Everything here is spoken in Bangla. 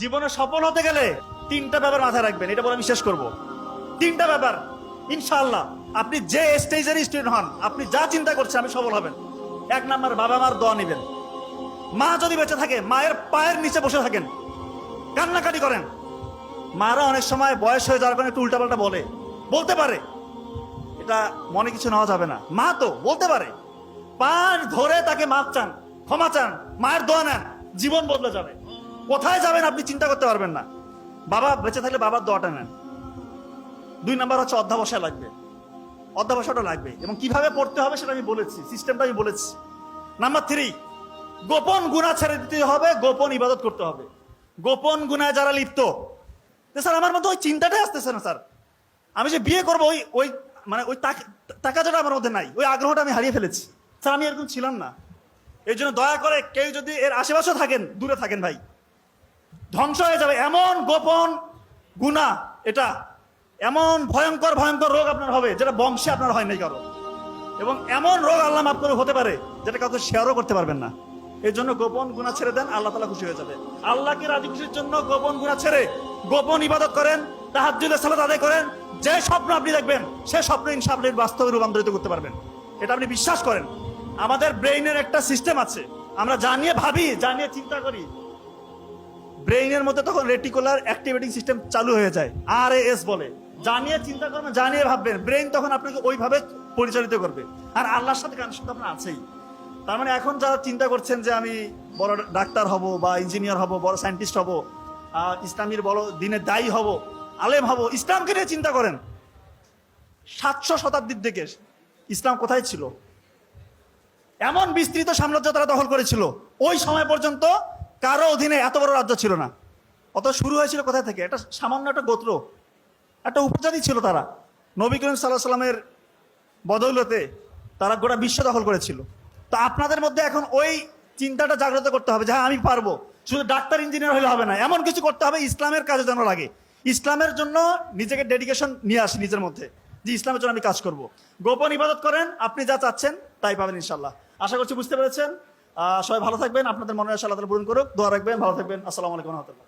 জীবনে সফল হতে গেলে তিনটা ব্যাপার মাথায় রাখবেন, এটা বলে আমি শেষ করবো। তিনটা ব্যাপার ইনশাআল্লাহ আপনি যে স্টেজের স্টুডেন্ট হন, আপনি যা চিন্তা করছেন আপনি সফল হবেন। এক নাম্বার, বাবা মার দোয়া নেবেন। মা যদি বেঁচে থাকে মায়ের পায়ের নিচে বসে থাকেন, কান্নাকাটি করেন। মারা অনেক সময় বয়স হয়ে যাওয়ার কারণে একটু উল্টাপাল্টা বলতে পারে, এটা মনে কিছু নেওয়া যাবে না। মা তো বলতে পারে, পান ধরে তাকে মাপ চান, ক্ষমা চান, মায়ের দোয়া নেন, জীবন বদলে যাবে। কোথায় যাবেন আপনি চিন্তা করতে পারবেন না। বাবা বেঁচে থাকলে বাবার দোয়াটা নেন। দুই নাম্বার হচ্ছে অধ্যাবসায় লাগবে, অধ্যাবসায়টা লাগবে এবং কিভাবে পড়তে হবে সেটা আমি বলেছি, সিস্টেমটা আমি বলেছি। নাম্বার 3, গোপন গুনাহ ছেড়ে দিতে হবে, গোপন ইবাদত করতে হবে। গোপন গুনায় যারা লিপ্ত, স্যার আমার মধ্যে ওই চিন্তাটাই আসতেছে না স্যার, আমি যে বিয়ে করবো ওই মানে ওই টাকাটা আমার মধ্যে নাই, ওই আগ্রহটা আমি হারিয়ে ফেলেছি স্যার, আমি এরকম ছিলাম না। এই জন্য দয়া করে কেউ যদি এর আশেপাশে থাকেন দূরে থাকেন ভাই, ধ্বংস হয়ে যাবে। এমন গোপন গুনাহ এটা, এমন ভয়ঙ্কর ভয়ঙ্কর রোগ আপনার হবে যেটা বংশে আপনার হয় নাই কারো, এবং এমন রোগ আল্লাহ মাফ করে হতে পারে যেটা কাউকে শেয়ারও করতে পারবেন না। এই জন্য গোপন গুনাহ ছেড়ে দেন, আল্লাহ তাআলা খুশি হয়ে যাবে। আল্লাহকে রাজি খুশির জন্য গোপন গুনাহ ছেড়ে গোপন ইবাদত করেন, তাহাজ্জুদের সালাত আদায় করেন। যে স্বপ্ন আপনি দেখবেন সে স্বপ্ন ইনশাআল্লাহ বাস্তবে রূপান্তরিত করতে পারবেন, এটা আপনি বিশ্বাস করেন। আমাদের ব্রেইনের একটা সিস্টেম আছে, আমরা জানিয়ে ভাবি, জানিয়ে চিন্তা করি, ব্রেইনের মধ্যে তখন রেটিকুলার অ্যাক্টিভেটিং সিস্টেম চালু হয়ে যায়, RAS বলে। জানিয়ে চিন্তা করবেন, জানিয়ে ভাববেন, ব্রেইন তখন আপনাকে ওইভাবে পরিচালিত করবে। আর আল্লাহর সাথে কানেকশন আপনার আছেই। তার মানে এখন যারা চিন্তা করছেন যে আমি বড় ডাক্তার হব বা ইঞ্জিনিয়ার হব, বড় সায়েন্টিস্ট হব, ইসলামীর বড় দিনের দায়ী হব, আলেম হব, ইসলামকে নিয়ে চিন্তা করেন। 700 শতাব্দীর দিকে ইসলাম কোথায় ছিল? এমন বিস্তৃত সাম্রাজ্য তারা দখল করেছিল, ওই সময় পর্যন্ত কারো অধীনে এত বড় রাজ্য ছিল না। অত শুরু হয়েছিল কোথায় থেকে? একটা সামান্য একটা গোত্র, একটা উপজাতি ছিল তারা। নবী করিম সাল্লাল্লাহু আলাইহি ওয়াসাল্লামের বদৌলতে তারা গোটা বিশ্ব দখল করেছিল। তো আপনাদের মধ্যে এখন ওই চিন্তাটা জাগ্রত করতে হবে যে হ্যাঁ আমি পারবো। শুধু ডাক্তার ইঞ্জিনিয়ার হলে হবে না, এমন কিছু করতে হবে ইসলামের কাজে যেন লাগে। ইসলামের জন্য নিজেকে ডেডিকেশন নিয়ে আসি নিজের মধ্যে, যে ইসলামের জন্য আমি কাজ করব। গোপন ইবাদত করেন, আপনি যা চাচ্ছেন তাই পাবেন ইনশাল্লাহ। আশা করছি বুঝতে পেরেছেন। সবাই ভালো থাকবেন, আপনাদের মনের আশা আল্লাহ তাআলা পূরণ করুক। দোয়া রাখবেন, ভালো থাকবেন। আসসালামু আলাইকুম ওয়া রাহমাতুল্লাহ।